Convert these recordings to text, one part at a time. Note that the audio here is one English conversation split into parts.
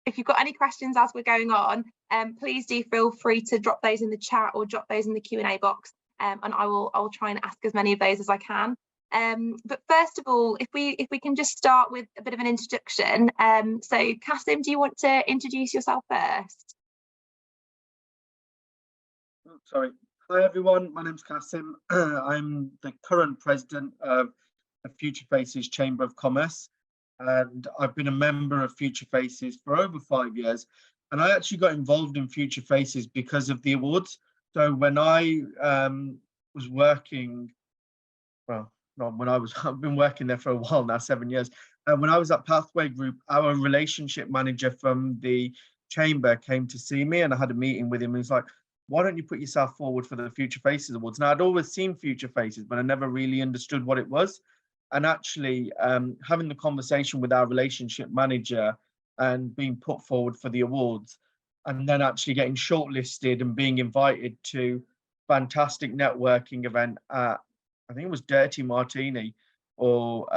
if you've got any questions as we're going on, please do feel free to drop those in the chat or drop those in the Q&A box, and I'll try and ask as many of those as I can. But first of all, if we can just start with a bit of an introduction. So Kasim, do you want to introduce yourself first? Sorry. Hi everyone, my name's Kasim. I'm the current president of the Future Faces Chamber of Commerce, and I've been a member of Future Faces for over 5 years. And I actually got involved in Future Faces because of the awards. So when I was working, well, not when I've been working there for a while now, 7 years. When I was at Pathway Group, our relationship manager from the chamber came to see me, and I had a meeting with him. And he's like, why don't you put yourself forward for the Future Faces Awards? Now, I'd always seen Future Faces, but I never really understood what it was. And actually having the conversation with our relationship manager and being put forward for the awards, and then actually getting shortlisted and being invited to fantastic networking event at, I think it was Dirty Martini or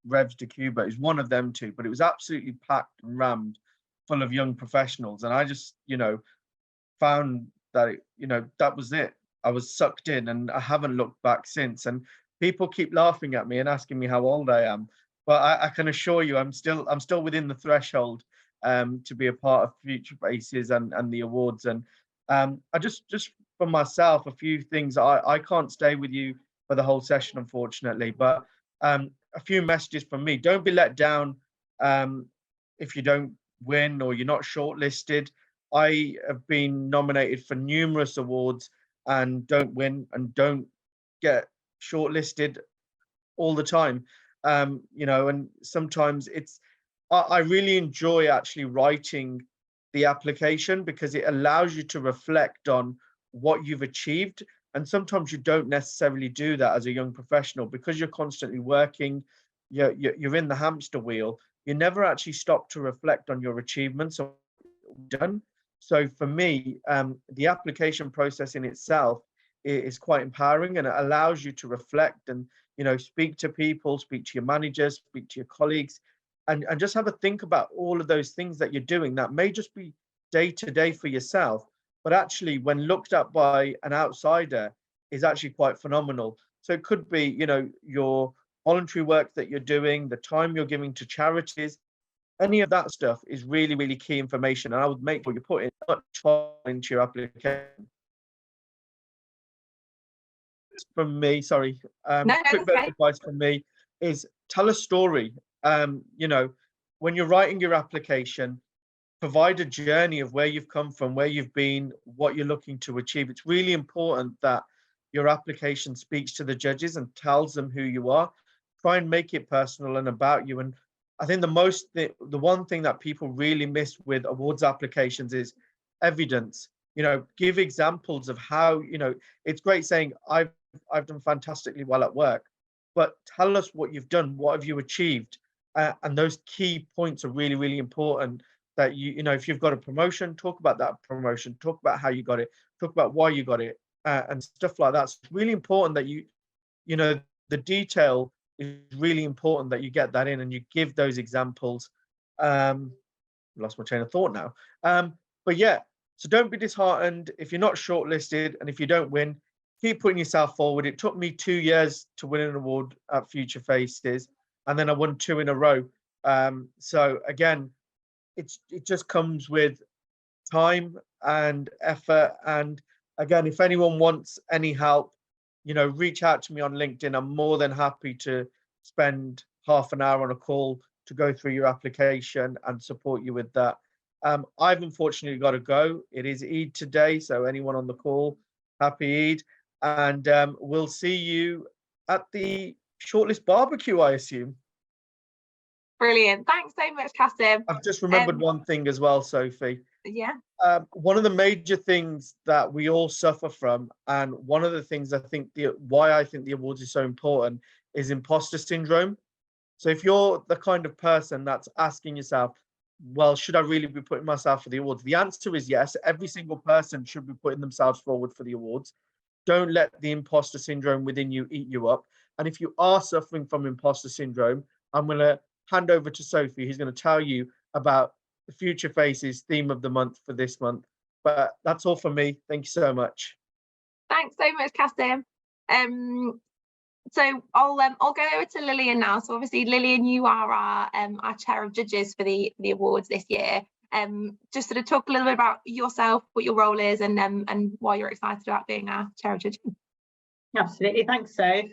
Revs de Cuba. It was one of them two, but it was absolutely packed and rammed full of young professionals. And I just, found that, that was it. I was sucked in, and I haven't looked back since. And people keep laughing at me and asking me how old I am, but I can assure you I'm still within the threshold to be a part of Future Faces and the awards. And I just for myself, a few things. I can't stay with you for the whole session, unfortunately, but a few messages from me. Don't be let down if you don't win or you're not shortlisted. I have been nominated for numerous awards and don't win and don't get shortlisted all the time. And sometimes I really enjoy actually writing the application because it allows you to reflect on what you've achieved. And sometimes you don't necessarily do that as a young professional because you're constantly working, you're in the hamster wheel. You never actually stop to reflect on your achievements or what you've done. So for me, the application process in itself is quite empowering, and it allows you to reflect and, speak to people, speak to your managers, speak to your colleagues, and just have a think about all of those things that you're doing that may just be day to day for yourself, but actually when looked at by an outsider is actually quite phenomenal. So it could be, your voluntary work that you're doing, the time you're giving to charities. Any of that stuff is really, really key information. And I would make sure you put much into your application. From me, sorry, quick bit of advice from me is tell a story. When you're writing your application, provide a journey of where you've come from, where you've been, what you're looking to achieve. It's really important that your application speaks to the judges and tells them who you are. Try and make it personal and about you. And I think the one thing that people really miss with awards applications is evidence. Give examples of how, it's great saying I've done fantastically well at work, but tell us what you've done, what have you achieved? And those key points are really, really important. That if you've got a promotion, talk about that promotion, talk about how you got it, talk about why you got it, and stuff like that. So it's really important that the detail is really important that you get that in and you give those examples. Lost my train of thought now. But yeah, so don't be disheartened if you're not shortlisted, and if you don't win, keep putting yourself forward. It took me 2 years to win an award at Future Faces, and then I won 2 in a row. So again, it just comes with time and effort. And again, if anyone wants any help, reach out to me on LinkedIn. I'm more than happy to spend half an hour on a call to go through your application and support you with that. I've unfortunately got to go. It is Eid today, so anyone on the call, happy Eid. And we'll see you at the shortlist barbecue, I assume. Brilliant. Thanks so much, Kasim. I've just remembered one thing as well, Sophie. Yeah. One of the major things that we all suffer from, and one of the things why I think the awards is so important, is imposter syndrome. So if you're the kind of person that's asking yourself, well, should I really be putting myself for the awards? The answer is yes. Every single person should be putting themselves forward for the awards. Don't let the imposter syndrome within you eat you up. And if you are suffering from imposter syndrome, I'm going to hand over to Sophie, who's going to tell you about the Future Faces theme of the month for this month. But that's all from me. Thank you so much. Thanks so much, Kasim. So I'll go over to Lillian now. So obviously, Lillian, you are our chair of judges for the awards this year. Just sort of talk a little bit about yourself, what your role is, and why you're excited about being our chair of judging. Absolutely, thanks, Soph.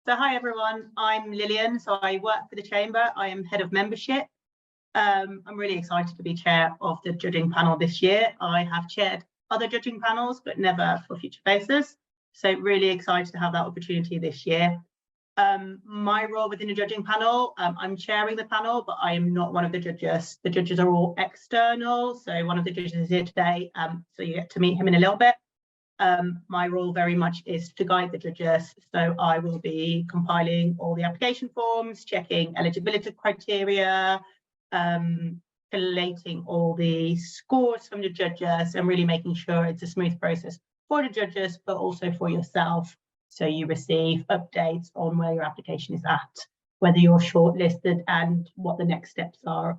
So hi everyone, I'm Lillian. So I work for the Chamber. I am head of membership. I'm really excited to be chair of the judging panel this year. I have chaired other judging panels, but never for Future Faces. So really excited to have that opportunity this year. My role within the judging panel, I'm chairing the panel, but I am not one of the judges. The judges are all external. So one of the judges is here today. So you get to meet him in a little bit. My role very much is to guide the judges. So I will be compiling all the application forms, checking eligibility criteria, collating all the scores from the judges, and really making sure it's a smooth process for the judges, but also for yourself. So you receive updates on where your application is at, whether you're shortlisted, and what the next steps are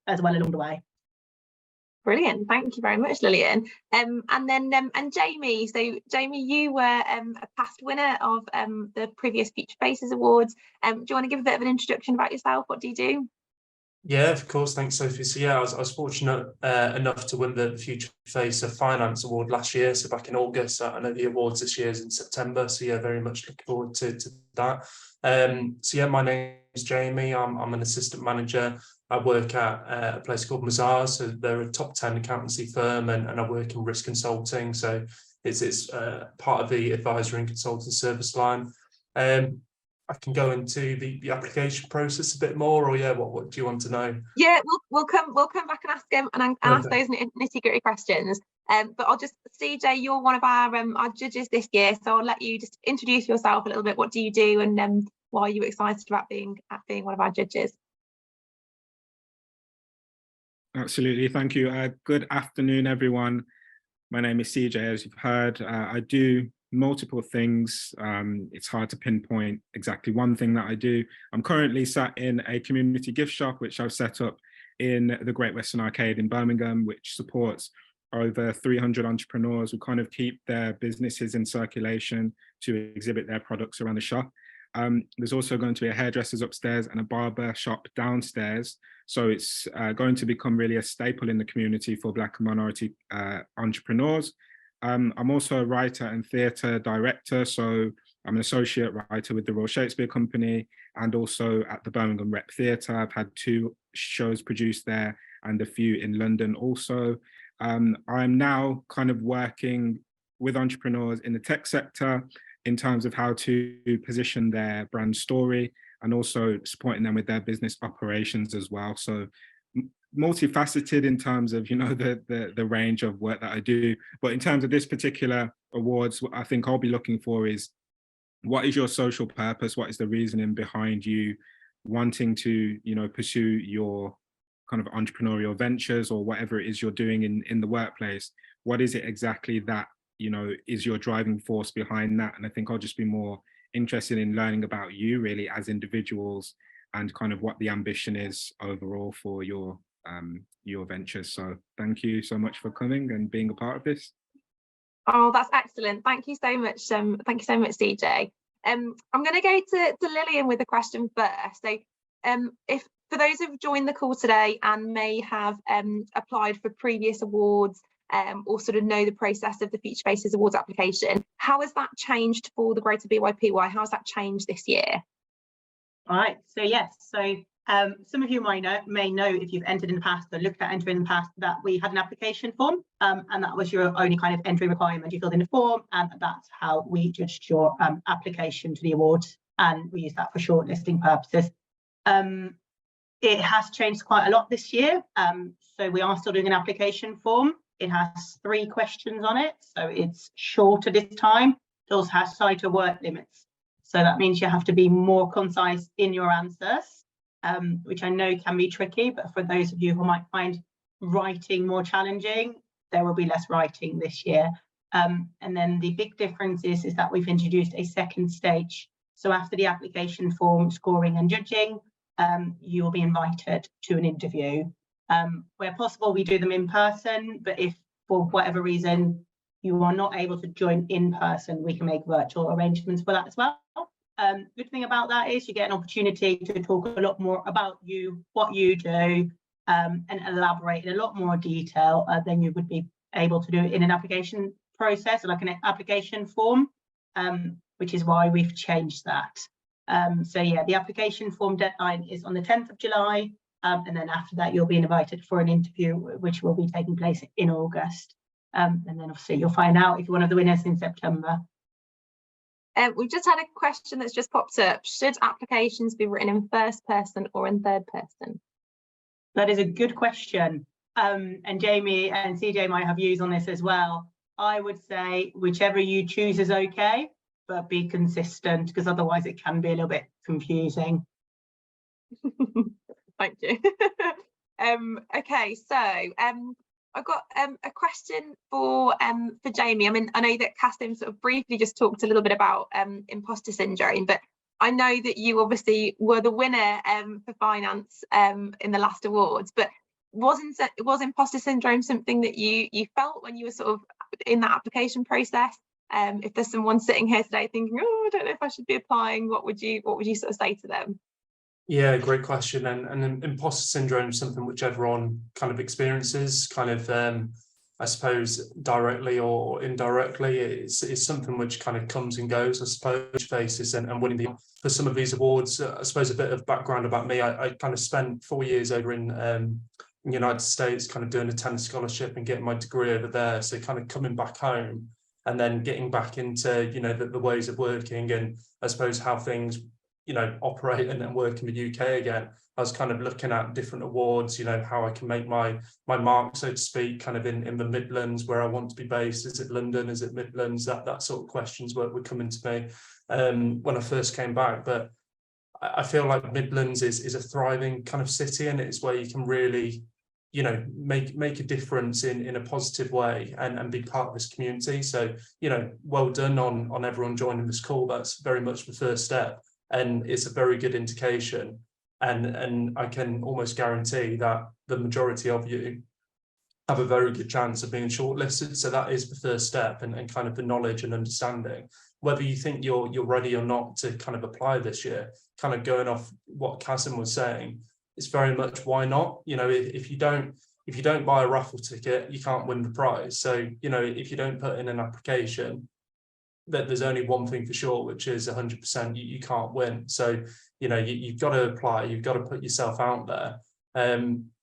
as well along the way. Brilliant, thank you very much, Lillian. And Jamie. So Jamie, you were a past winner of the previous Future Faces Awards. Do you want to give a bit of an introduction about yourself? What do you do? Yeah, of course. Thanks, Sophie. So yeah, I was fortunate enough to win the Future Face Finance Award last year. So back in August, I know the awards this year is in September. So yeah, very much looking forward to that. So yeah, my name is Jamie. I'm an assistant manager. I work at a place called Mazars. So they're a top 10 accountancy firm, and I work in risk consulting. So it's part of the advisory and consulting service line. I can go into the application process a bit more, or yeah, what do you want to know? Yeah, we'll come back and ask him and ask those nitty-gritty questions. But I'll just, CJ, you're one of our judges this year, so I'll let you just introduce yourself a little bit. What do you do, and why are you excited about being one of our judges? Absolutely, thank you. Good afternoon, everyone. My name is CJ, as you've heard. I do multiple things. It's hard to pinpoint exactly one thing that I do. I'm currently sat in a community gift shop, which I've set up in the Great Western Arcade in Birmingham, which supports over 300 entrepreneurs who kind of keep their businesses in circulation to exhibit their products around the shop. There's also going to be a hairdresser's upstairs and a barber shop downstairs. So it's going to become really a staple in the community for Black and minority entrepreneurs. I'm also a writer and theatre director, so I'm an associate writer with the Royal Shakespeare Company and also at the Birmingham Rep Theatre. I've had 2 shows produced there and a few in London also. I'm now kind of working with entrepreneurs in the tech sector in terms of how to position their brand story and also supporting them with their business operations as well. So multifaceted in terms of, you know, the range of work that I do. But in terms of this particular awards, what I think I'll be looking for is, what is your social purpose? What is the reasoning behind you wanting to, you know, pursue your kind of entrepreneurial ventures or whatever it is you're doing in the workplace? What is it exactly that, you know, is your driving force behind that? And I think I'll just be more interested in learning about you really as individuals and kind of what the ambition is overall for your ventures. So thank you so much for coming and being a part of this. Oh, that's excellent. Thank you so much. Thank you so much, CJ. I'm going to go to Lillian with a question first. So if for those who've joined the call today and may have applied for previous awards or sort of know the process of the Future Faces Awards application, how has that changed for the Greater BYPY? How has that changed this year? Right, so yes, so some of you may know if you've entered in the past or looked at entering in the past that we had an application form and that was your only kind of entry requirement. You filled in the form and that's how we judged your application to the awards, and we use that for shortlisting purposes. It has changed quite a lot this year, so we are still doing an application form. It has 3 questions on it, so it's shorter this time. It also has tighter word limits. So that means you have to be more concise in your answers, which I know can be tricky, but for those of you who might find writing more challenging, there will be less writing this year. And then the big difference is that we've introduced a second stage. So after the application form, scoring and judging, you will be invited to an interview. Where possible, we do them in person, but if for whatever reason you are not able to join in person, we can make virtual arrangements for that as well. Good thing about that is you get an opportunity to talk a lot more about you, what you do, and elaborate in a lot more detail than you would be able to do in an application process, like an application form, which is why we've changed that. So yeah, the application form deadline is on the 10th of July, and then after that you'll be invited for an interview, which will be taking place in August. And then obviously you'll find out if you're one of the winners in September. We've just had a question that's just popped up. Should applications be written in first person or in third person? That is a good question. And Jamie and CJ might have views on this as well. I would say whichever you choose is okay, but be consistent, because otherwise it can be a little bit confusing. Thank you. Okay, so I've got a question for Jamie. I mean, I know that Kasim sort of briefly just talked a little bit about imposter syndrome, but I know that you obviously were the winner for finance in the last awards, but was imposter syndrome something that you felt when you were sort of in that application process? If there's someone sitting here today thinking, oh, I don't know if I should be applying, what would you sort of say to them? Yeah, great question. And imposter syndrome is something which everyone kind of experiences, kind of, I suppose, directly or indirectly. It's something which kind of comes and goes, I suppose, faces and winning for some of these awards. I suppose a bit of background about me. I kind of spent 4 years over in the United States, kind of doing a tennis scholarship and getting my degree over there. So kind of coming back home and then getting back into, you know, the ways of working and I suppose how things, you know, operate and work in the UK again. I was kind of looking at different awards, you know, how I can make my mark, so to speak, kind of in the Midlands, where I want to be based. Is it London? Is it Midlands? That sort of questions were coming to me when I first came back. But I feel like Midlands is a thriving kind of city, and it's where you can really, you know, make a difference in a positive way and be part of this community. So, you know, well done on everyone joining this call. That's very much the first step, and it's a very good indication. And I can almost guarantee that the majority of you have a very good chance of being shortlisted. So that is the first step, and kind of the knowledge and understanding. Whether you think you're ready or not to kind of apply this year, kind of going off what Kasim was saying, it's very much why not? You know, if you don't buy a raffle ticket, you can't win the prize. So, you know, if you don't put in an application, that there's only one thing for sure, which is 100% you can't win. So, you know, you've got to apply, you've got to put yourself out there.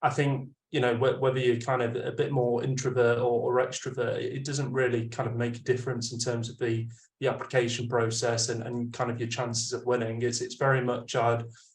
I think, you know, whether you're kind of a bit more introvert or extrovert, it doesn't really kind of make a difference in terms of the application process and kind of your chances of winning. It's very much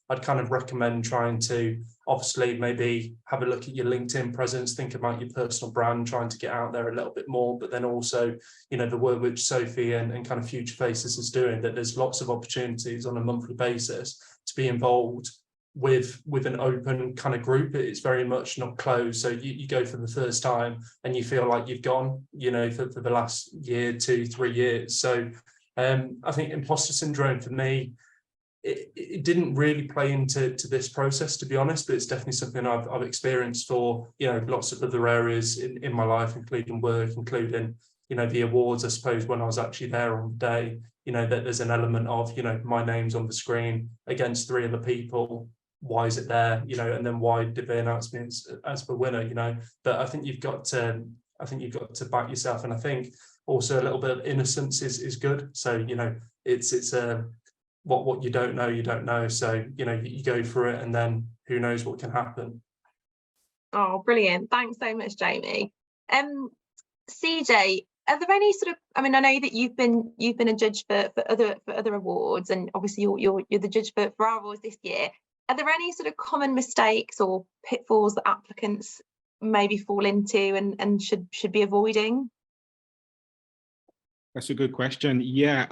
I'd kind of recommend trying to obviously maybe have a look at your LinkedIn presence, think about your personal brand, trying to get out there a little bit more, but then also, you know, the work which Sophie and kind of Future Faces is doing, that there's lots of opportunities on a monthly basis to be involved with an open kind of group. It's very much not closed. So you go for the first time and you feel like you've gone, you know, for the last year, 2-3 years. So I think imposter syndrome for me, it didn't really play into this process, to be honest, but it's definitely something I've experienced for, you know, lots of other areas in my life, including work, including, you know, the awards. I suppose when I was actually there on the day, you know, that there's an element of, you know, my name's on the screen against 3 other people. Why is it there? You know, and then why did they announce me as the winner? You know, but I think you've got to back yourself, and I think also a little bit of innocence is good. So, you know, it's what you don't know. So, you know, you go for it, and then who knows what can happen. Oh, brilliant. Thanks so much, Jamie. CJ, are there any sort of, I mean, I know that you've been a judge for other awards, and obviously you're the judge for our awards this year. Are there any sort of common mistakes or pitfalls that applicants maybe fall into and should be avoiding? That's a good question. Yeah.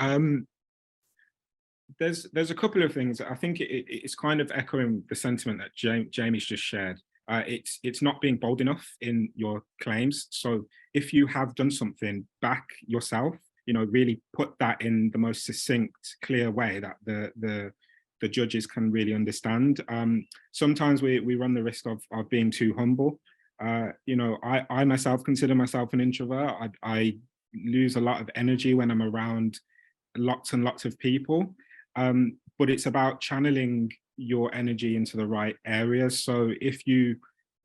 There's a couple of things. I think it's kind of echoing the sentiment that Jamie's just shared. It's not being bold enough in your claims. So if you have done something, back yourself, you know, really put that in the most succinct, clear way that the the judges can really understand. Sometimes we run the risk of being too humble. You know, I myself consider myself an introvert. I lose a lot of energy when I'm around lots and lots of people, but it's about channeling your energy into the right areas. So if you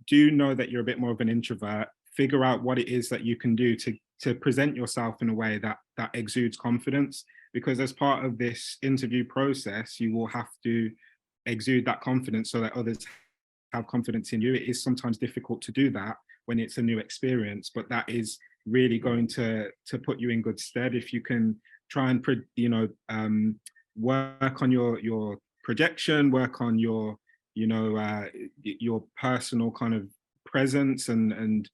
do know that you're a bit more of an introvert, figure out what it is that you can do to present yourself in a way that exudes confidence, because as part of this interview process, you will have to exude that confidence so that others have confidence in you. It is sometimes difficult to do that when it's a new experience, but that is really going to put you in good stead if you can try and, you know, work on your projection, work on your, you know, your personal kind of presence, and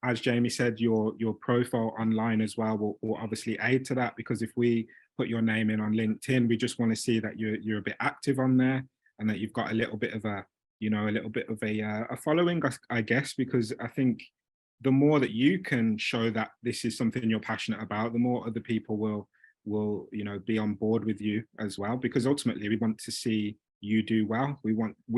as Jamie said, your profile online as well will obviously aid to that, because if we put your name in on LinkedIn, we just want to see that you're a bit active on there and that you've got a little bit of a, you know, a following, I guess, because I think the more that you can show that this is something you're passionate about, the more other people will, you know, be on board with you as well, because ultimately we want to see you do well. We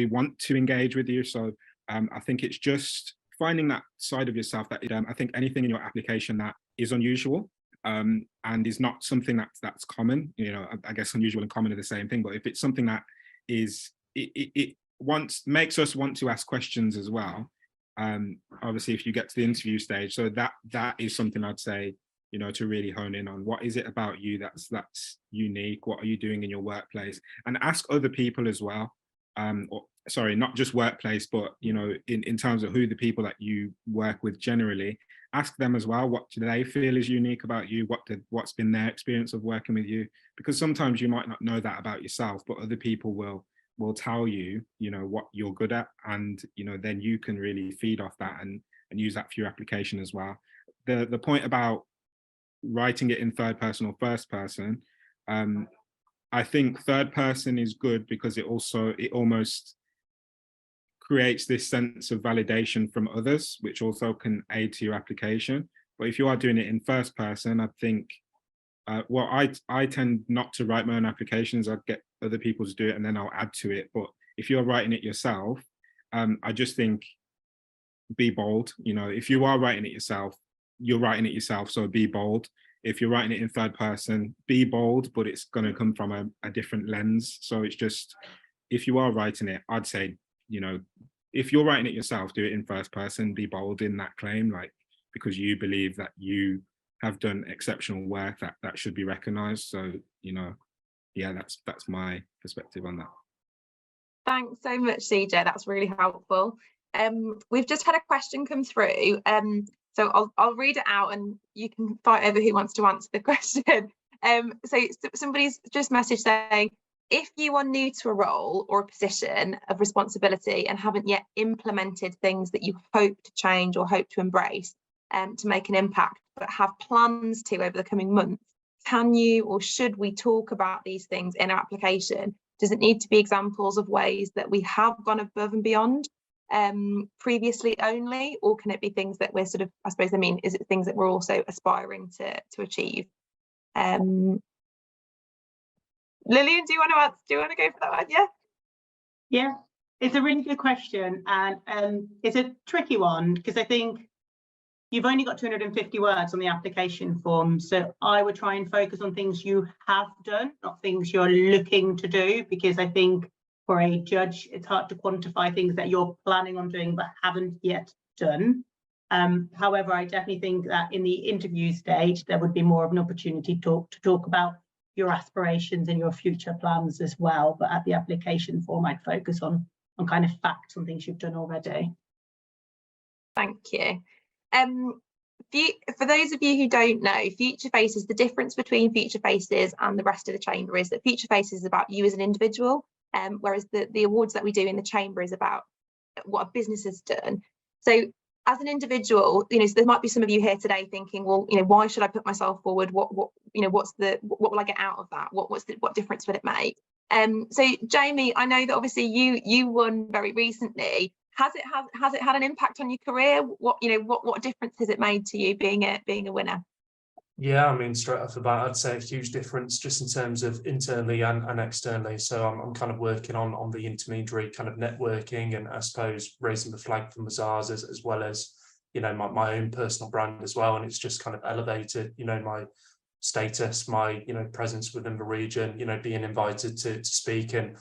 want to engage with you. So I think it's just finding that side of yourself that I think anything in your application that is unusual and is not something that's common, you know, I guess unusual and common are the same thing, but if it's something that is, it makes us want to ask questions as well. Obviously, if you get to the interview stage, so that is something I'd say, you know, to really hone in on. What is it about you that's unique? What are you doing in your workplace? And ask other people as well. Or, sorry, not just workplace, but, you know, in terms of who the people that you work with generally, ask them as well, what do they feel is unique about you? What's been their experience of working with you? Because sometimes you might not know that about yourself, but other people will tell you, you know, what you're good at, and, you know, then you can really feed off that and use that for your application as well. The point about writing it in third person or first person, I think third person is good because it almost creates this sense of validation from others, which also can aid to your application. But if you are doing it in first person, I think, well, I tend not to write my own applications. I get other people to do it and then I'll add to it. But if you're writing it yourself, I just think be bold. You know, if you are writing it yourself, you're writing it yourself, so be bold. If you're writing it in third person, be bold, but it's going to come from a different lens. So it's just, if you are writing it, I'd say, you know, if you're writing it yourself, do it in first person, be bold in that claim, like, because you believe that you have done exceptional work that should be recognized. So, you know, yeah, that's my perspective on that. Thanks so much, CJ. That's really helpful. We've just had a question come through. So I'll read it out and you can fight over who wants to answer the question. So somebody's just messaged saying, if you are new to a role or a position of responsibility and haven't yet implemented things that you hope to change or hope to embrace to make an impact, but have plans to over the coming months, can you or should we talk about these things in our application? Does it need to be examples of ways that we have gone above and beyond previously only, or can it be things that we're sort of, I suppose, I mean, is it things that we're also aspiring to achieve? Lillian, do you want to go for that one? Yeah, it's a really good question, and it's a tricky one because I think you've only got 250 words on the application form, so I would try and focus on things you have done, not things you're looking to do, because I think for a judge it's hard to quantify things that you're planning on doing but haven't yet done. However, I definitely think that in the interview stage there would be more of an opportunity to talk about your aspirations and your future plans as well, but at the application form I'd focus on kind of facts on things you've done already. Thank you. For those of you who don't know, Future Faces, the difference between Future Faces and the rest of the chamber is that Future Faces is about you as an individual, whereas the awards that we do in the chamber is about what a business has done. So as an individual, you know, so there might be some of you here today thinking, well, you know, why should I put myself forward? What you know, what will I get out of that? What difference will it make? So Jamie, I know that obviously you won very recently. Has it had an impact on your career? What difference has it made to you being a winner? Yeah, I mean, straight off the bat, I'd say a huge difference just in terms of internally and externally. So I'm kind of working on the intermediary kind of networking, and I suppose raising the flag for Mazars as well as, you know, my own personal brand as well. And it's just kind of elevated, you know, my status, my, you know, presence within the region, you know, being invited to speak, and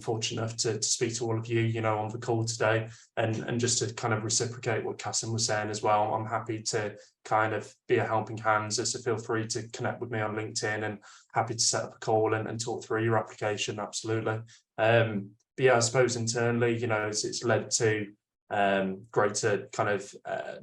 fortunate enough to speak to all of you, you know, on the call today, and just to kind of reciprocate what Cassim was saying as well. I'm happy to kind of be a helping hand, so feel free to connect with me on LinkedIn, and happy to set up a call and talk through your application. Absolutely. But yeah, I suppose internally, you know, it's led to greater kind of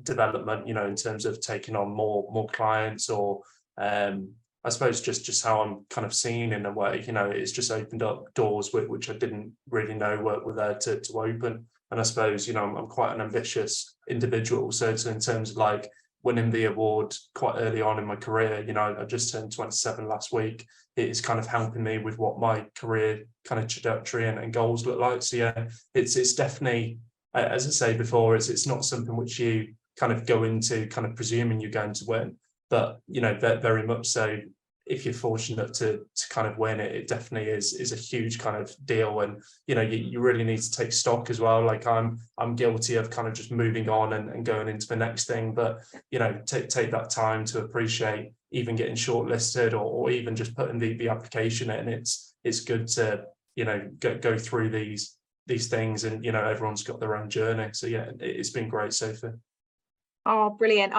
development, you know, in terms of taking on more clients, or I suppose just how I'm kind of seen in a way, you know, it's just opened up doors which I didn't really know were there to open. And I suppose, you know, I'm quite an ambitious individual. So in terms of like winning the award quite early on in my career, you know, I just turned 27 last week. It is kind of helping me with what my career kind of trajectory and goals look like. So yeah, it's definitely, as I say before, it's not something which you kind of go into kind of presuming you're going to win. But, you know, very much so, if you're fortunate to kind of win it, it definitely is a huge kind of deal. And, you know, you really need to take stock as well. Like I'm guilty of kind of just moving on and going into the next thing. But, you know, take that time to appreciate even getting shortlisted, or even just putting the application in. It's good to, you know, go through these things, and, you know, everyone's got their own journey. So yeah, it's been great, Sophie. Oh, brilliant.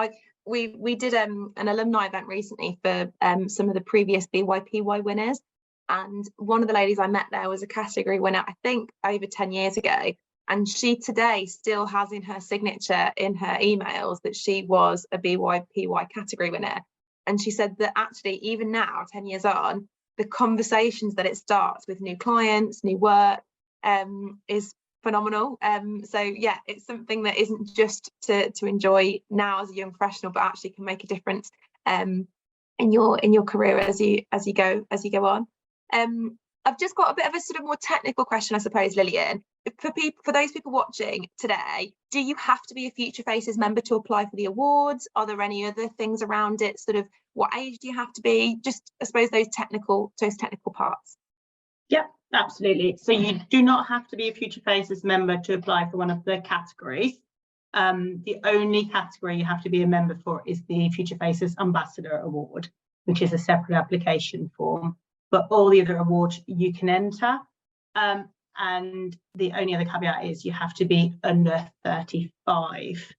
We did an alumni event recently for some of the previous BYPY winners, and one of the ladies I met there was a category winner, I think over 10 years ago, and she today still has in her signature in her emails that she was a BYPY category winner. And she said that actually even now, 10 years on, the conversations that it starts with new clients, new work, is phenomenal. So yeah, it's something that isn't just to enjoy now as a young professional, but actually can make a difference in your career as you go on. I've just got a bit of a sort of more technical question, I suppose, Lillian. For those people watching today, do you have to be a Future Faces member to apply for the awards? Are there any other things around it? Sort of what age do you have to be? Just, I suppose, those technical parts. Yep, absolutely. So you do not have to be a Future Faces member to apply for one of the categories. The only category you have to be a member for is the Future Faces Ambassador Award, which is a separate application form. But all the other awards you can enter. And the only other caveat is you have to be under 35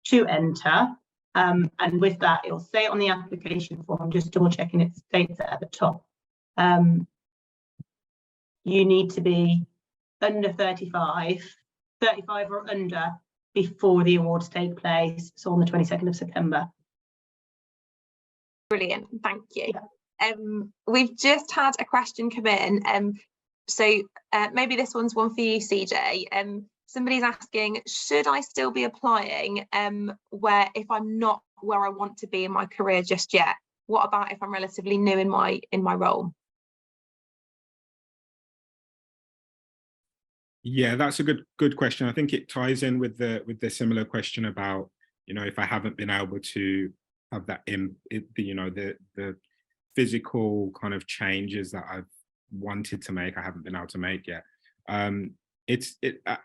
to enter. And with that, it'll say on the application form, I'm just double checking it states it at the top. You need to be under 35 or under before the awards take place. So on the 22nd of September. Brilliant, thank you. We've just had a question come in. So maybe this one's one for you, CJ. Somebody's asking, should I still be applying where if I'm not where I want to be in my career just yet? What about if I'm relatively new in my role? Yeah, that's a good question. I think it ties in with the similar question about, you know, if I haven't been able to have that you know, the physical kind of changes that I've wanted to make, I haven't been able to make yet.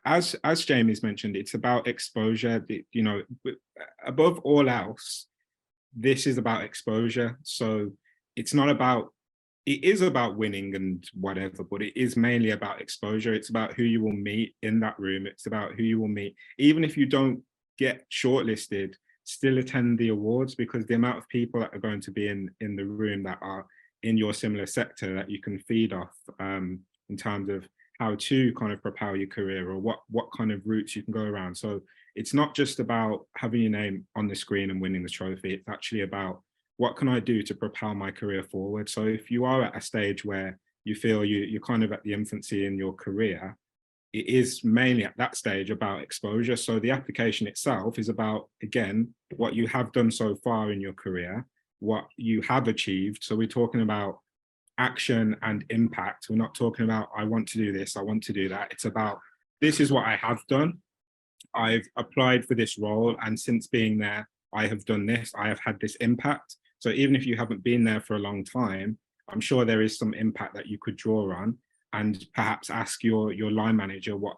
As Jamie's mentioned, it's about exposure. You know, above all else, this is about exposure. So it's not about, it is about winning and whatever, but it is mainly about exposure. It's about who you will meet in that room. It's about who you will meet. Even if you don't get shortlisted, still attend the awards, because the amount of people that are going to be in the room that are in your similar sector that you can feed off in terms of how to kind of propel your career, or what kind of routes you can go around. So it's not just about having your name on the screen and winning the trophy. It's actually about, what can I do to propel my career forward? So if you are at a stage where you feel you're kind of at the infancy in your career, it is mainly at that stage about exposure. So the application itself is about, again, what you have done so far in your career, what you have achieved. So we're talking about action and impact. We're not talking about, I want to do this, I want to do that. It's about, this is what I have done. I've applied for this role, and since being there, I have done this, I have had this impact. So even if you haven't been there for a long time, I'm sure there is some impact that you could draw on, and perhaps ask your line manager what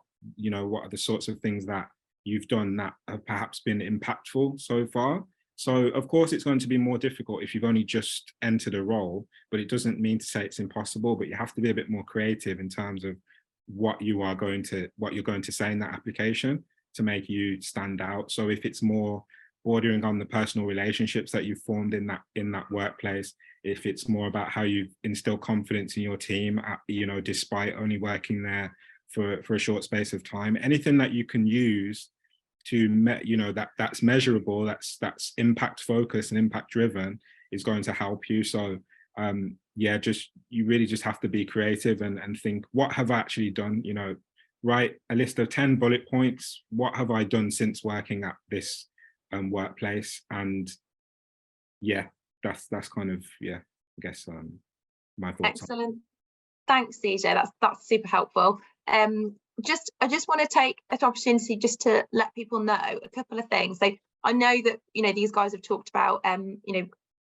are the sorts of things that you've done that have perhaps been impactful so far. So of course it's going to be more difficult if you've only just entered a role, but it doesn't mean to say it's impossible, but you have to be a bit more creative in terms of what you're going to say in that application to make you stand out. So if it's more bordering on the personal relationships that you've formed in that workplace, if it's more about how you instill confidence in your team, despite only working there for a short space of time, anything that you can use to that's measurable, that's impact focused and impact driven is going to help you. So yeah, you really just have to be creative and think, what have I actually done? Write a list of 10 bullet points. What have I done since working at this workplace? And yeah, that's kind of, yeah, I guess my thoughts. Excellent. Thanks, CJ. That's super helpful. I just want to take an opportunity just to let people know a couple of things. So I know that these guys have talked about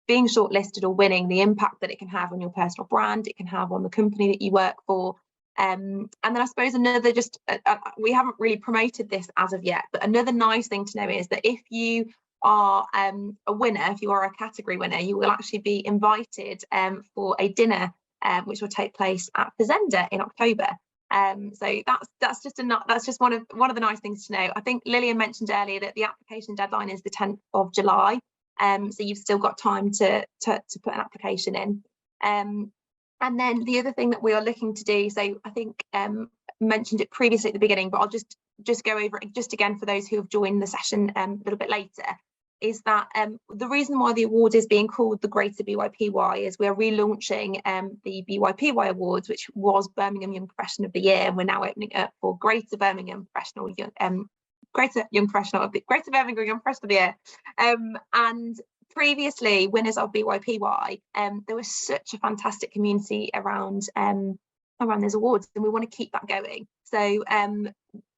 being shortlisted or winning, the impact that it can have on your personal brand, it can have on the company that you work for. And then I suppose another, we haven't really promoted this as of yet, but another nice thing to know is that if you are a winner, if you are a category winner, you will actually be invited for a dinner which will take place at Fazenda in October. So that's just one of the nice things to know. I think Lillian mentioned earlier that the application deadline is the 10th of July. So you've still got time to put an application in. And then the other thing that we are looking to do, so I think mentioned it previously at the beginning, but I'll just go over it just again for those who have joined the session a little bit later, is that the reason why the award is being called the Greater BYPY is we're relaunching the BYPY Awards, which was Birmingham Young Professional of the Year, and we're now opening up for Greater Birmingham Professional Greater Birmingham Young Professional of the Year. And previously, winners of BYPY, there was such a fantastic community around those awards, and we want to keep that going. So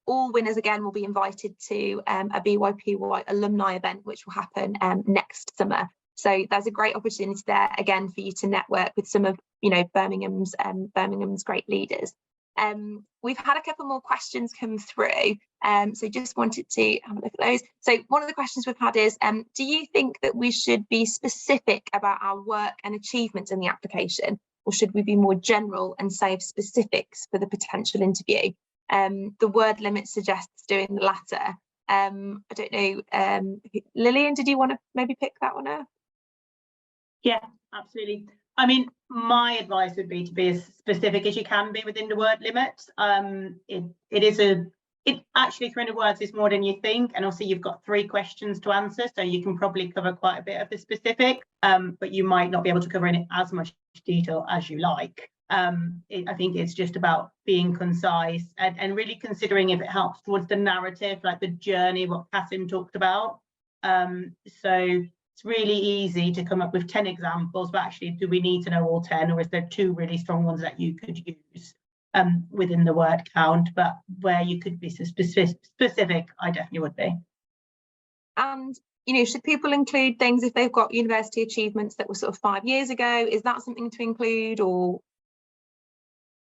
all winners again will be invited to a BYPY alumni event, which will happen next summer. So there's a great opportunity there again for you to network with some of Birmingham's great leaders. We've had a couple more questions come through, so just wanted to have a look at those. So one of the questions we've had is, do you think that we should be specific about our work and achievements in the application, or should we be more general and save specifics for the potential interview? The word limit suggests doing the latter. I don't know, Lillian, did you want to maybe pick that one up? Yeah, absolutely. I mean, my advice would be to be as specific as you can be within the word limit. It actually 300 words is more than you think, and also you've got 3 questions to answer, so you can probably cover quite a bit of the specific, but you might not be able to cover in as much detail as you like. I think it's just about being concise and really considering if it helps towards the narrative, like the journey, what Kasim talked about. So it's really easy to come up with 10 examples, but actually, do we need to know all 10, or is there 2 really strong ones that you could use within the word count? But where you could be specific, I definitely would be. And should people include things if they've got university achievements that were sort of 5 years ago? Is that something to include, or?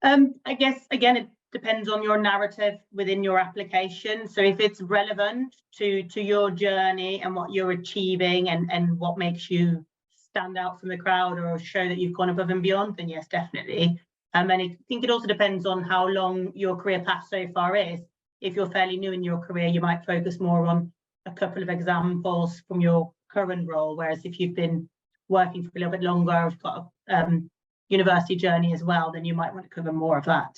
I guess, again, it depends on your narrative within your application. So if it's relevant to your journey and what you're achieving and what makes you stand out from the crowd or show that you've gone above and beyond, then yes, definitely. And I think it also depends on how long your career path so far is. If you're fairly new in your career, you might focus more on a couple of examples from your current role, whereas if you've been working for a little bit longer, or you've got a university journey as well, then you might want to cover more of that.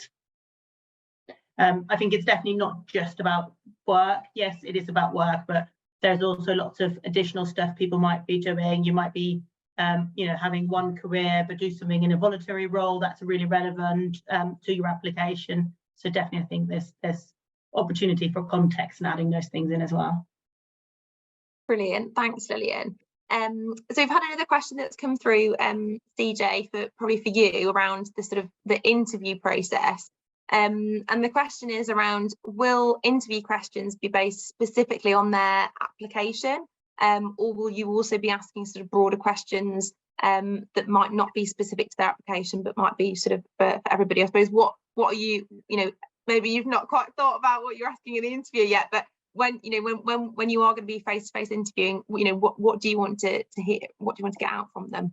I think it's definitely not just about work. Yes, it is about work, but there's also lots of additional stuff people might be doing. You might be having one career but do something in a voluntary role that's really relevant to your application. So definitely I think there's opportunity for context and adding those things in as well. Brilliant, thanks Lillian. So we've had another question that's come through, CJ, probably for you, around the sort of the interview process. And the question is around, will interview questions be based specifically on their application, or will you also be asking sort of broader questions that might not be specific to their application, but might be sort of for everybody? I suppose what are you, maybe you've not quite thought about what you're asking in the interview yet, but when you are going to be face-to-face interviewing, what do you want to hear? What do you want to get out from them?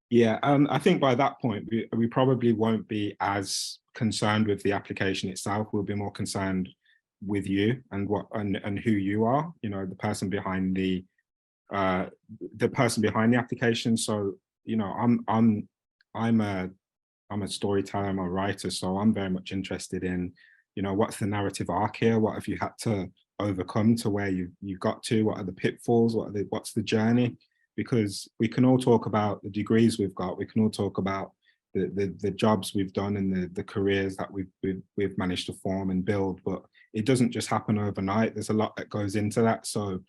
Yeah, I think by that point we probably won't be as concerned with the application itself. We'll be more concerned with you and what and who you are. The person behind the application. So I'm a storyteller, I'm a writer, so I'm very much interested in what's the narrative arc here. What have you had to overcome to where you've got to? What are the pitfalls? What's the journey? Because we can all talk about the degrees we've got, we can all talk about the jobs we've done and the careers that we've managed to form and build, but it doesn't just happen overnight. There's a lot that goes into that. So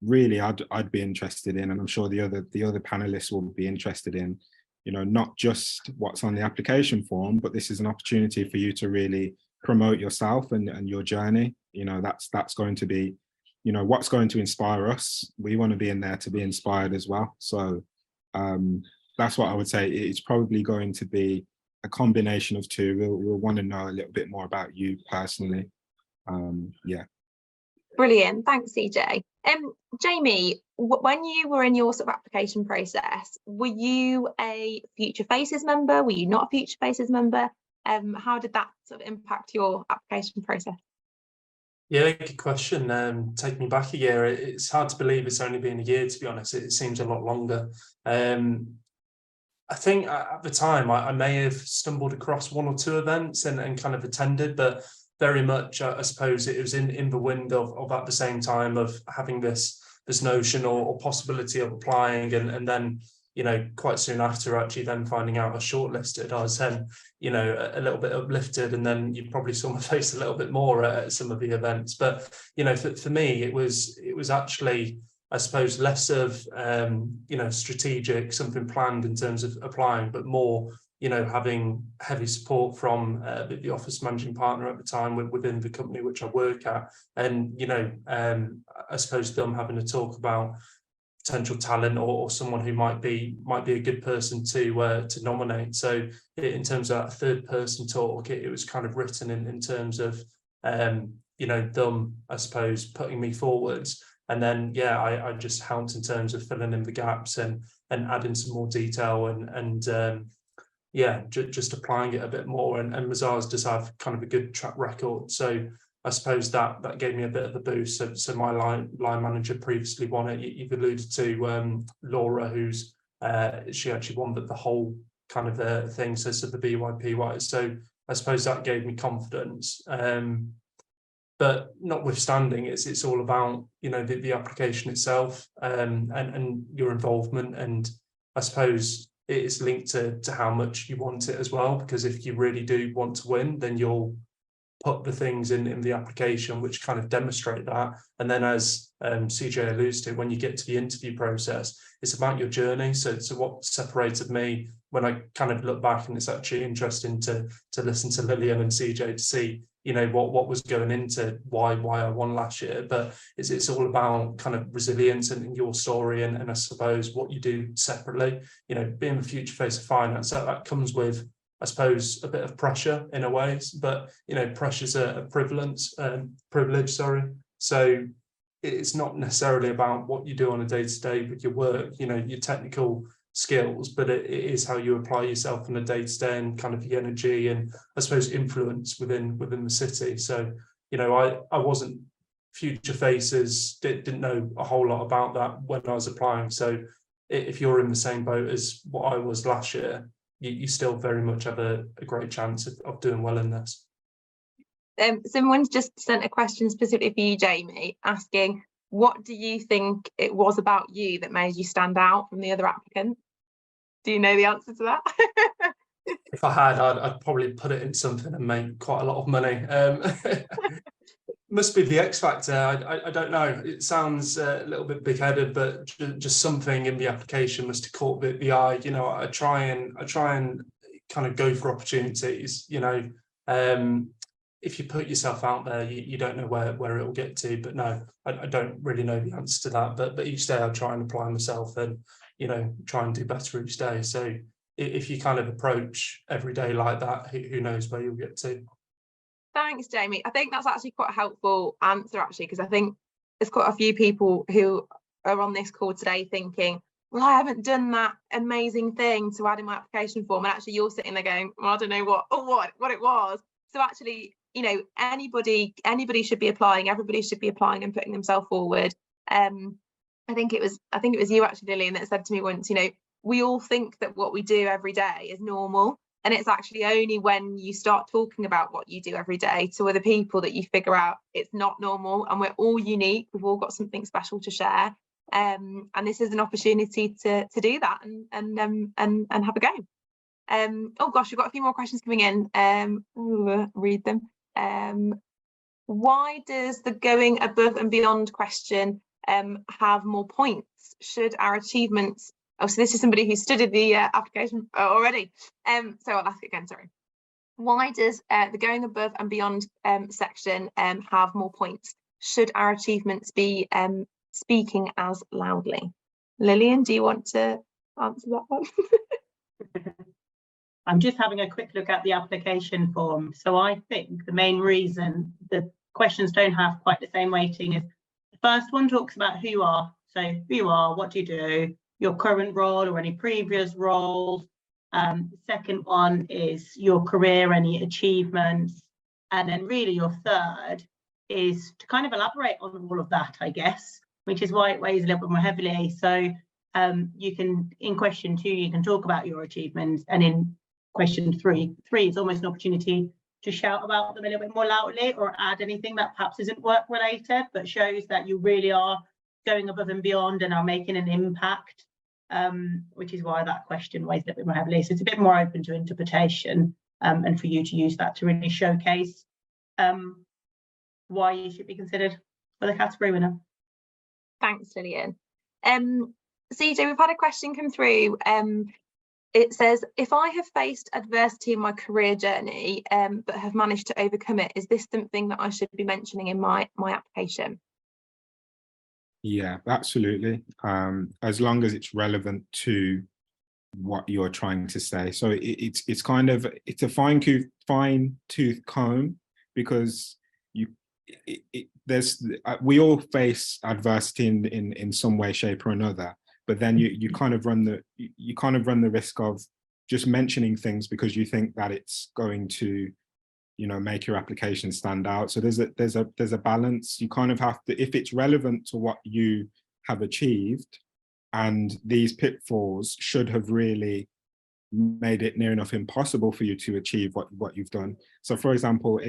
really I'd be interested in, and I'm sure the other panelists will be interested in, not just what's on the application form, but this is an opportunity for you to really promote yourself and your journey. That's going to be what's going to inspire us. We want to be in there to be inspired as well. So that's what I would say. It's probably going to be a combination of two. We'll want to know a little bit more about you personally. Yeah. Brilliant, thanks, CJ. Jamie, when you were in your sort of application process, were you a Future Faces member? Were you not a Future Faces member? How did that sort of impact your application process? Yeah, good question. Take me back a year. It's hard to believe it's only been a year, to be honest. It seems a lot longer. I think at the time I may have stumbled across one or two events and kind of attended, but very much, I suppose it was in the wind of at the same time of having this notion or possibility of applying, and then quite soon after actually then finding out I was shortlisted, I was then a little bit uplifted, and then you probably saw my face a little bit more at some of the events. But for me it was actually, I suppose, less of strategic, something planned in terms of applying, but more having heavy support from the office managing partner at the time within the company which I work at, and I suppose them having to talk about potential talent or someone who might be a good person to nominate. So in terms of that third person talk, it was kind of written in terms of them, I suppose, putting me forwards, and then I just helped in terms of filling in the gaps and adding some more detail and just applying it a bit more. And Mazars does have kind of a good track record, so I suppose that gave me a bit of a boost. So my line manager previously won it. You've alluded to Laura, who's she actually won the whole kind of thing, so the BYPY. So I suppose that gave me confidence. But notwithstanding, it's all about the application itself and your involvement, and I suppose it's linked to how much you want it as well, because if you really do want to win, then you'll put the things in the application which kind of demonstrate that. And then, as CJ alludes to, when you get to the interview process, it's about your journey. So what separated me, when I kind of look back, and it's actually interesting to listen to Lillian and CJ to see what was going into why I won last year. But it's all about kind of resilience and your story, and I suppose what you do separately. Being the future face of finance, that comes with, I suppose, a bit of pressure in a way, but pressure's a privilege, sorry. So it's not necessarily about what you do on a day-to-day with your work, your technical skills, but it is how you apply yourself on a day-to-day and kind of the energy and, I suppose, influence within the city. So I wasn't Future Faces, didn't know a whole lot about that when I was applying. So if you're in the same boat as what I was last year, you still very much have a great chance of doing well in this. Someone's just sent a question specifically for you, Jamie, asking, what do you think it was about you that made you stand out from the other applicants? Do you know the answer to that? If I had, I'd probably put it in something and make quite a lot of money. Must be the X factor. I don't know. It sounds a little bit big-headed, but just something in the application must have caught the eye. I try and kind of go for opportunities. if you put yourself out there, you don't know where it will get to. But no, I don't really know the answer to that. But each day I try and apply myself and, you know, try and do better each day. So if you kind of approach every day like that, who knows where you'll get to. Thanks, Jamie. I think that's actually quite a helpful answer, actually, because I think there's quite a few people who are on this call today thinking, well, I haven't done that amazing thing to add in my application form. And actually you're sitting there going, well, I don't know what it was. So actually, you know, anybody should be applying, everybody should be applying and putting themselves forward. I think it was you actually, Lillian, that said to me once, you know, we all think that what we do every day is normal. And it's actually only when you start talking about what you do every day to other people that you figure out it's not normal, and we're all unique. We've all got something special to share. And this is an opportunity to do that and have a go. Oh gosh, we've got a few more questions coming in. Read them. Why does the going above and beyond question have more points? Should our achievements... Oh, so this is somebody who studied the application already. So I'll ask it again, sorry. Why does the going above and beyond section have more points? Should our achievements be speaking as loudly? Lillian, do you want to answer that one? I'm just having a quick look at the application form. So I think the main reason the questions don't have quite the same weighting is the first one talks about who you are. So who you are, what do you do, your current role or any previous roles. The second one is your career, any achievements. And then really your third is to kind of elaborate on all of that, I guess, which is why it weighs a little bit more heavily. So you can, in question 2, you can talk about your achievements, and in question 3 is almost an opportunity to shout about them a little bit more loudly or add anything that perhaps isn't work related, but shows that you really are going above and beyond and are making an impact, which is why that question weighs a little bit more heavily. So it's a bit more open to interpretation, and for you to use that to really showcase why you should be considered for the category winner. Thanks, Lillian. CJ, we've had a question come through. It says, if I have faced adversity in my career journey, but have managed to overcome it, is this something that I should be mentioning in my application? Yeah, absolutely. As long as it's relevant to what you're trying to say. So it's kind of, it's a fine tooth comb, because we all face adversity in some way, shape or another. But then you kind of run the risk of just mentioning things because you think that it's going to, you know, make your application stand out. So there's a balance. You kind of have to, if it's relevant to what you have achieved, and these pitfalls should have really made it near enough impossible for you to achieve what you've done. So for example,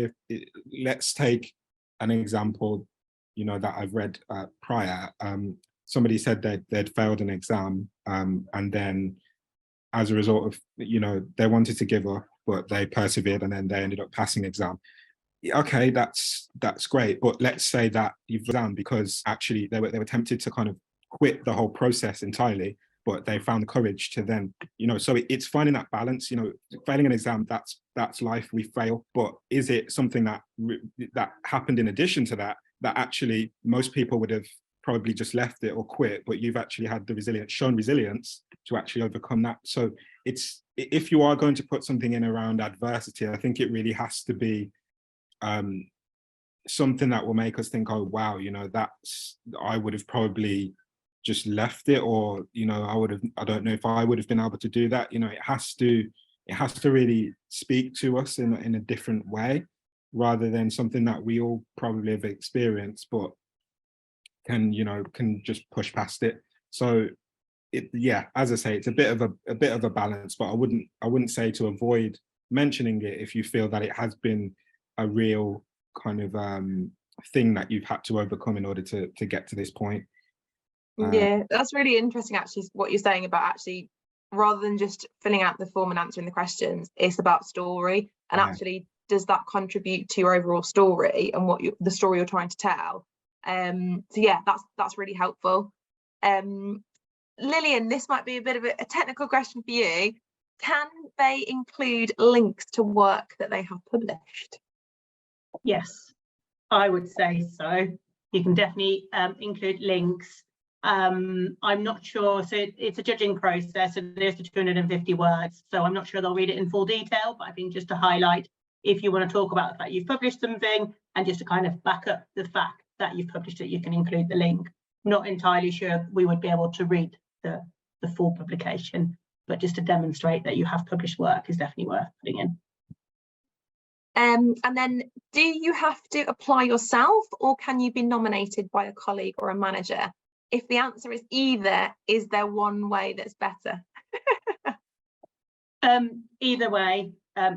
let's take an example, you know, that I've read prior. Somebody said that they'd failed an exam, and then as a result of, you know, they wanted to give up, but they persevered and then they ended up passing the exam. Okay, that's great. But let's say that you've exam because actually they were tempted to kind of quit the whole process entirely, but they found the courage to then, you know, so it's finding that balance. You know, failing an exam, that's life, we fail. But is it something that happened in addition to that actually most people would have probably just left it or quit, but you've actually had the shown resilience to actually overcome that. So it's, if you are going to put something in around adversity, I think it really has to be something that will make us think, oh wow, you know, I would have probably just left it, or, you know, I don't know if I would have been able to do that. You know, it has to really speak to us in a different way, rather than something that we all probably have experienced, but can just push past it. So yeah, as I say, it's a bit of a balance, but I wouldn't say to avoid mentioning it if you feel that it has been a real kind of thing that you've had to overcome in order to get to this point. Yeah, that's really interesting actually, what you're saying about actually, rather than just filling out the form and answering the questions, it's about story, and actually does that contribute to your overall story and what the story you're trying to tell. So yeah, that's really helpful. Lillian, this might be a bit of a technical question for you. Can they include links to work that they have published? Yes, I would say so. You can definitely include links. I'm not sure, so it's a judging process, and there's the 250 words, so I'm not sure they'll read it in full detail, but I think just to highlight, if you want to talk about the fact you've published something, and just to kind of back up the fact that you've published it, you can include the link. Not entirely sure we would be able to read the full publication, but just to demonstrate that you have published work is definitely worth putting in. And then, do you have to apply yourself, or can you be nominated by a colleague or a manager? If the answer is either, is there one way that's better? Either way,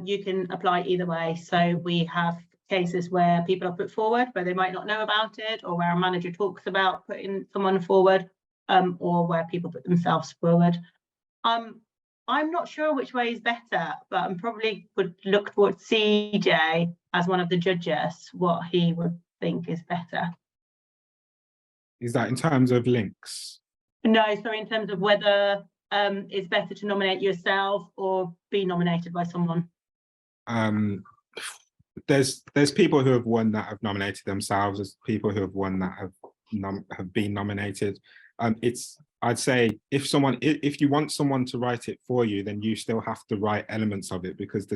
you can apply either way. So we have cases where people are put forward where they might not know about it, or where a manager talks about putting someone forward, or where people put themselves forward. I'm not sure which way is better, but I probably would look towards CJ as one of the judges, what he would think is better. Is that in terms of links? No, sorry, in terms of whether it's better to nominate yourself or be nominated by someone. There's people who have won that have nominated themselves. There's people who have won that have been nominated. I'd say if you want someone to write it for you, then you still have to write elements of it, because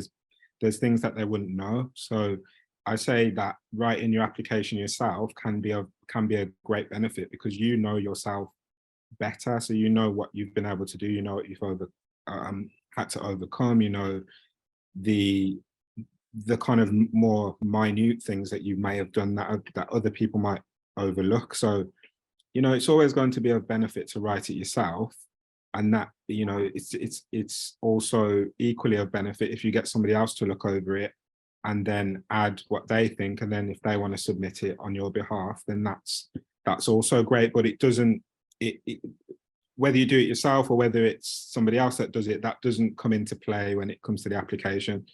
there's things that they wouldn't know. So I say that writing your application yourself can be a great benefit, because you know yourself better. So you know what you've been able to do, you know what you've had to overcome, you know the kind of more minute things that you may have done that other people might overlook. So, you know, it's always going to be of benefit to write it yourself, and that, you know, it's also equally of benefit if you get somebody else to look over it and then add what they think, and then if they want to submit it on your behalf, then that's also great. But it doesn't, whether you do it yourself or whether it's somebody else that does it, that doesn't come into play when it comes to the application.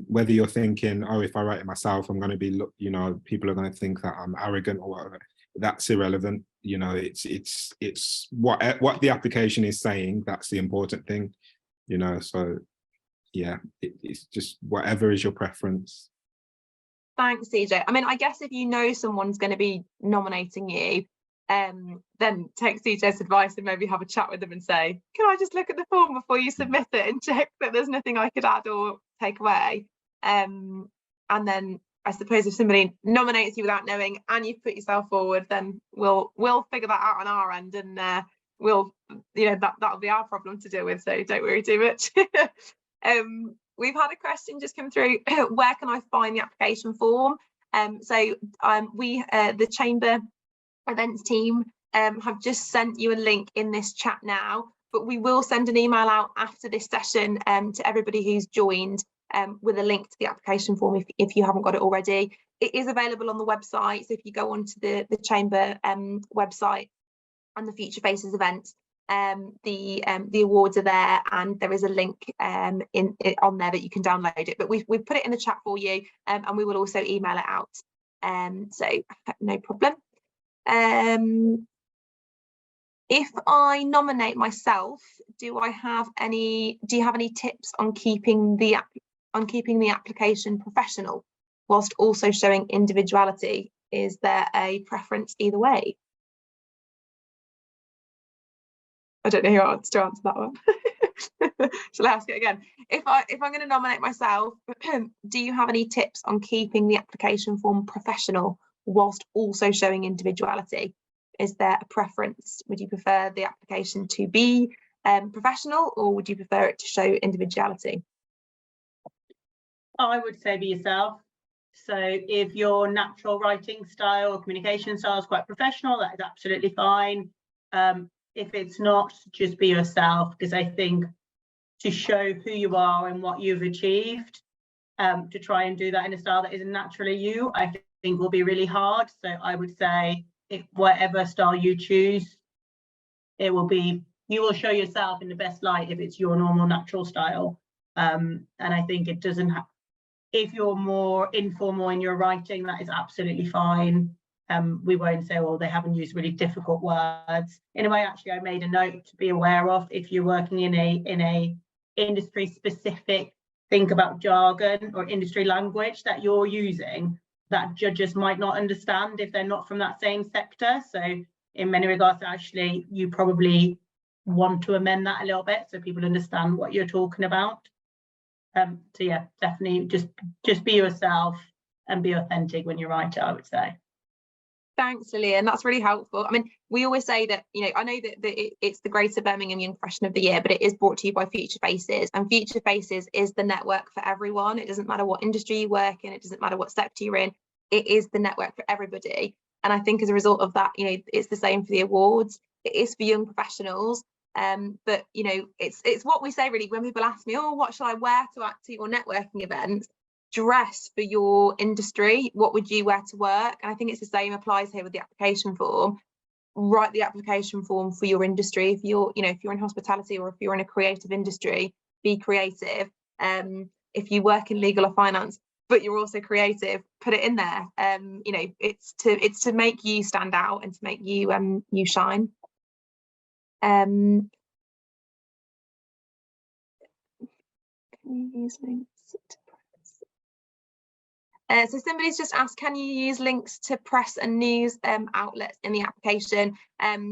Whether you're thinking, oh, if I write it myself, I'm going to be, you know, people are going to think that I'm arrogant or whatever, that's irrelevant. You know, it's what the application is saying, that's the important thing, you know. So yeah, it's just whatever is your preference. Thanks, CJ. I mean, I guess if you know someone's going to be nominating you, then take CJ's advice and maybe have a chat with them and say, can I just look at the form before you submit it and check that there's nothing I could add or take away? And then I suppose if somebody nominates you without knowing and you've put yourself forward, then we'll figure that out on our end, and we'll, you know, that'll be our problem to deal with, so don't worry too much. We've had a question just come through. Where can I find the application form? So the Chamber events team have just sent you a link in this chat now, but we will send an email out after this session to everybody who's joined with a link to the application form if you haven't got it already. It is available on the website, so if you go onto the Chamber website and the Future Faces event, the awards are there, and there is a link on there that you can download it, but we've put it in the chat for you, and we will also email it out, so no problem. If I nominate myself, do you have any tips on keeping the application professional whilst also showing individuality? Is there a preference either way? I don't know who wants to answer that one. Shall I ask it again? If I'm going to nominate myself, do you have any tips on keeping the application form professional whilst also showing individuality? Is there a preference? Would you prefer the application to be professional, or would you prefer it to show individuality? I would say be yourself. So if your natural writing style or communication style is quite professional, that is absolutely fine. If it's not, just be yourself, because I think to show who you are and what you've achieved, to try and do that in a style that isn't naturally you, I think will be really hard. So I would say, if whatever style you choose, you will show yourself in the best light if it's your normal natural style. And I think it doesn't have, if you're more informal in your writing, that is absolutely fine. We won't say, well, they haven't used really difficult words. In a way, actually, I made a note to be aware of if you're working in a industry specific, think about jargon or industry language that you're using. that judges might not understand if they're not from that same sector. So in many regards, actually, you probably want to amend that a little bit so people understand what you're talking about. So yeah, definitely just be yourself and be authentic when you write it, I would say. Thanks, Lillian. That's really helpful. I mean, we always say that, you know, I know that it's the Greater Birmingham Young Professional of the Year, but it is brought to you by Future Faces, and Future Faces is the network for everyone. It doesn't matter what industry you work in, it doesn't matter what sector you're in, it is the network for everybody. And I think as a result of that, you know, it's the same for the awards. It is for young professionals. But you know, it's what we say really when people ask me, oh, what shall I wear to your networking events? Dress for your industry. What would you wear to work? And I think it's the same applies here with the application form. Write the application form for your industry. If you're, you know, if you're in hospitality or if you're in a creative industry, be creative. If you work in legal or finance, but you're also creative, put it in there. You know, it's to make you stand out and to make you you shine. Can you use links to press? So somebody's just asked, can you use links to press and news outlets in the application?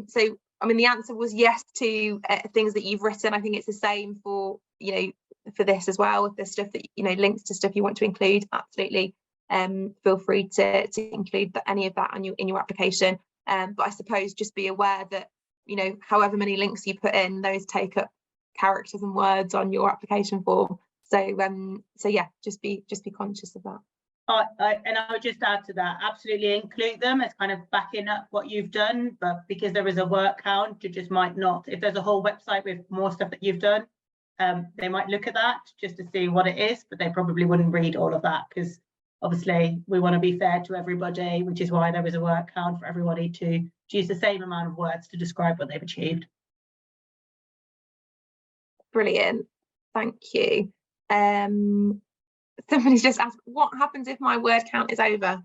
So I mean, the answer was yes to things that you've written. I think it's the same for, you know, for this as well. If there's stuff that, you know, links to stuff you want to include, absolutely feel free to include any of that in your application. But I suppose just be aware that, you know, however many links you put in, those take up characters and words on your application form. So yeah, just be conscious of that. And I would just add to that, absolutely include them as kind of backing up what you've done, but because there is a word count, you just might not. If there's a whole website with more stuff that you've done, they might look at that just to see what it is, but they probably wouldn't read all of that, because obviously we want to be fair to everybody, which is why there is a word count for everybody to use the same amount of words to describe what they've achieved. Brilliant, thank you. Somebody's just asked, what happens if my word count is over?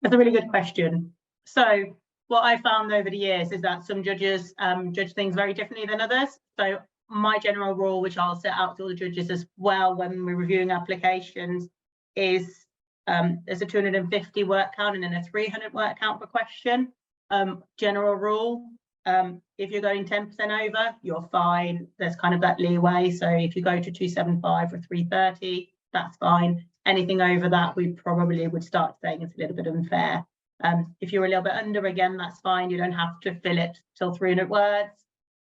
That's a really good question. So what I found over the years is that some judges judge things very differently than others. So my general rule, which I'll set out to all the judges as well when we're reviewing applications, is there's a 250 word count and then a 300 word count per question. General rule, if you're going 10% over, you're fine. There's kind of that leeway. So if you go to 275 or 330, that's fine. Anything over that, we probably would start saying it's a little bit unfair. If you're a little bit under, again, that's fine. You don't have to fill it till 300 words.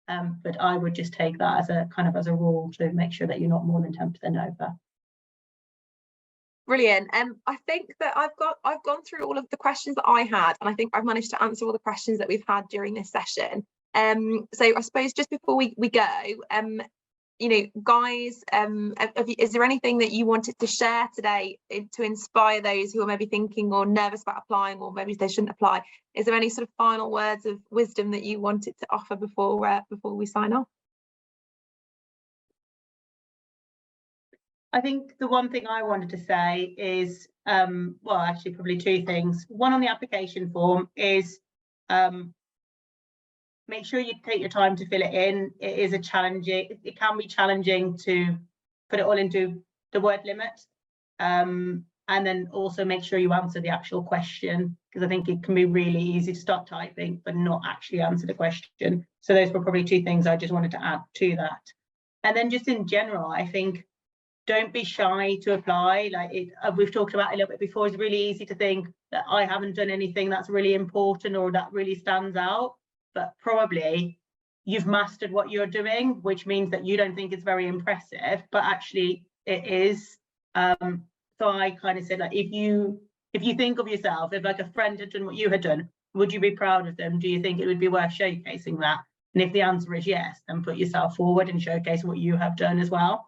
But I would just take that as a kind of as a rule to make sure that you're not more than 10% over. Brilliant. I think that I've gone through all of the questions that I had, and I think I've managed to answer all the questions that we've had during this session. So I suppose just before we go, you know, guys, is there anything that you wanted to share today to inspire those who are maybe thinking or nervous about applying, or maybe they shouldn't apply? Is there any sort of final words of wisdom that you wanted to offer before we sign off? I think the one thing I wanted to say is, well, actually probably two things. One, on the application form is make sure you take your time to fill it in. It is it can be challenging to put it all into the word limit. And then also make sure you answer the actual question, because I think it can be really easy to start typing but not actually answer the question. So those were probably two things I just wanted to add to that. And then just in general, I think, don't be shy to apply. Like we've talked about a little bit before, it's really easy to think that I haven't done anything that's really important or that really stands out, but probably you've mastered what you're doing, which means that you don't think it's very impressive, but actually it is. So I kind of said, like, if you think of yourself, if like a friend had done what you had done, would you be proud of them? Do you think it would be worth showcasing that? And if the answer is yes, then put yourself forward and showcase what you have done as well.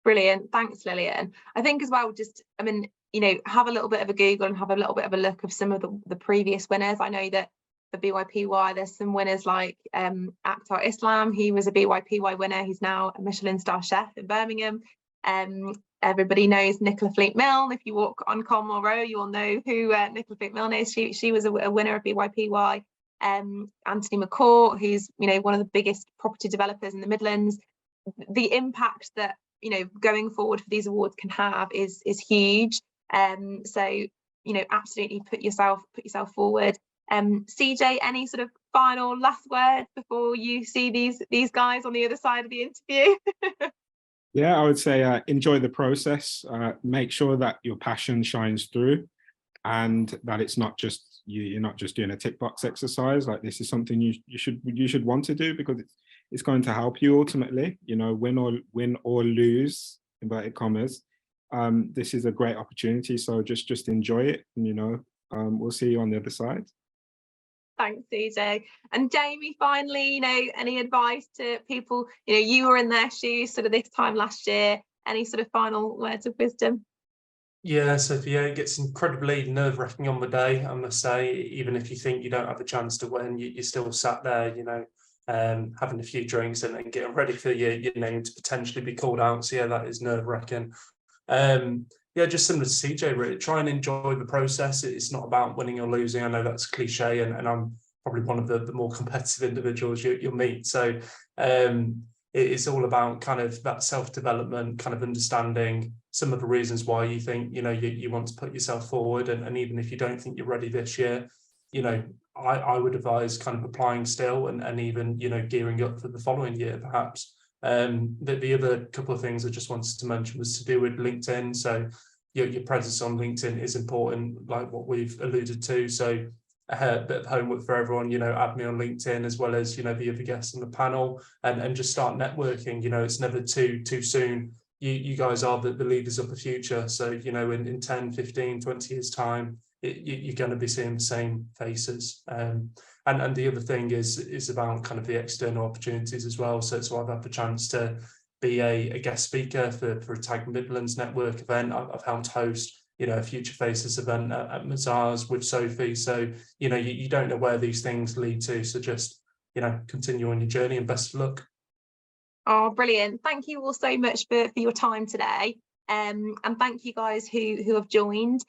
Brilliant, thanks Lillian. I think as well, just, I mean, you know, have a little bit of a Google and have a little bit of a look of some of the previous winners. I know that for BYPY there's some winners like Akhtar Islam. He was a BYPY winner. He's now a Michelin star chef in Birmingham. Everybody knows Nicola Fleet Milne. If you walk on Colmore Row, you will know who Nicola Fleet Milne is. She was a winner of BYPY. Anthony McCourt, who's, you know, one of the biggest property developers in the Midlands. The impact that, you know, going forward for these awards can have is huge. So, you know, absolutely put yourself forward. CJ, any sort of final last word before you see these guys on the other side of the interview? Yeah, I would say enjoy the process. Make sure that your passion shines through, and that it's not just you're not just doing a tick box exercise. Like, this is something you should want to do, because it's going to help you ultimately. You know, win or lose, inverted commas. This is a great opportunity, so just enjoy it, and you know, we'll see you on the other side. Thanks, CJ. And Jamie, finally, you know, any advice to people? You know, you were in their shoes sort of this time last year. Any sort of final words of wisdom? Yeah, Sophie, yeah, it gets incredibly nerve-wracking on the day, I must say. Even if you think you don't have a chance to win, you're still sat there, you know, having a few drinks and getting ready for your name to potentially be called out. So yeah, that is nerve-wracking. Yeah, just similar to CJ, really, try and enjoy the process. It's not about winning or losing. I know that's cliche, and I'm probably one of the more competitive individuals you'll meet. So it's all about kind of that self-development, kind of understanding some of the reasons why you think, you know, you want to put yourself forward. And even if you don't think you're ready this year, you know, I would advise kind of applying still, and even, you know, gearing up for the following year, perhaps. The other couple of things I just wanted to mention was to do with LinkedIn. So your presence on LinkedIn is important, like what we've alluded to. So a bit of homework for everyone, you know, add me on LinkedIn, as well as, you know, the other guests on the panel, and just start networking. You know, it's never too soon. You guys are the leaders of the future. So, you know, in 10, 15, 20 years time, you're going to be seeing the same faces. And the other thing is about kind of the external opportunities as well. So I've had the chance to be a guest speaker for a Tag Midlands network event. I've helped host, you know, a Future Faces event at Mazars with Sophie. So, you know, you don't know where these things lead to. So just, you know, continue on your journey, and best of luck. Oh, brilliant. Thank you all so much for your time today. And thank you guys who have joined.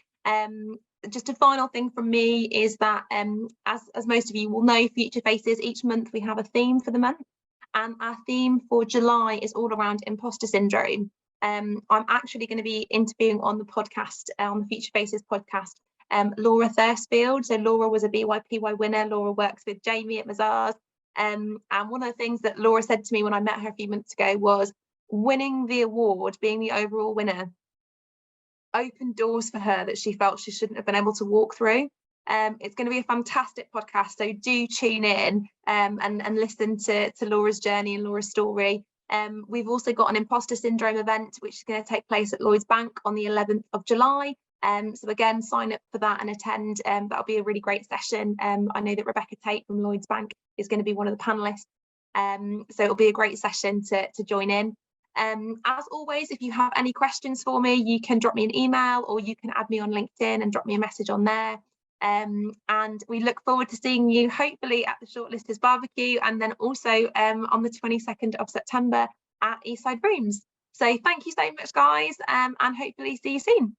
Just a final thing from me is that as most of you will know, Future Faces, each month we have a theme for the month, and our theme for July is all around imposter syndrome. I'm actually going to be interviewing on the podcast, on the Future Faces podcast, Laura Thursfield. So Laura was a BYPY winner. Laura works with Jamie at Mazars. And one of the things that Laura said to me when I met her a few months ago was winning the award, being the overall winner, opened doors for her that she felt she shouldn't have been able to walk through. It's going to be a fantastic podcast, so do tune in and listen to Laura's journey and Laura's story. We've also got an imposter syndrome event which is going to take place at Lloyds Bank on the 11th of July. So again, sign up for that and attend. That'll be a really great session. I know that Rebecca Tate from Lloyds Bank is going to be one of the panelists. So it'll be a great session to join in. As always, if you have any questions for me, you can drop me an email, or you can add me on LinkedIn and drop me a message on there. And we look forward to seeing you hopefully at the Shortlisters Barbecue, and then also on the 22nd of September at Eastside Rooms. So thank you so much, guys, and hopefully see you soon.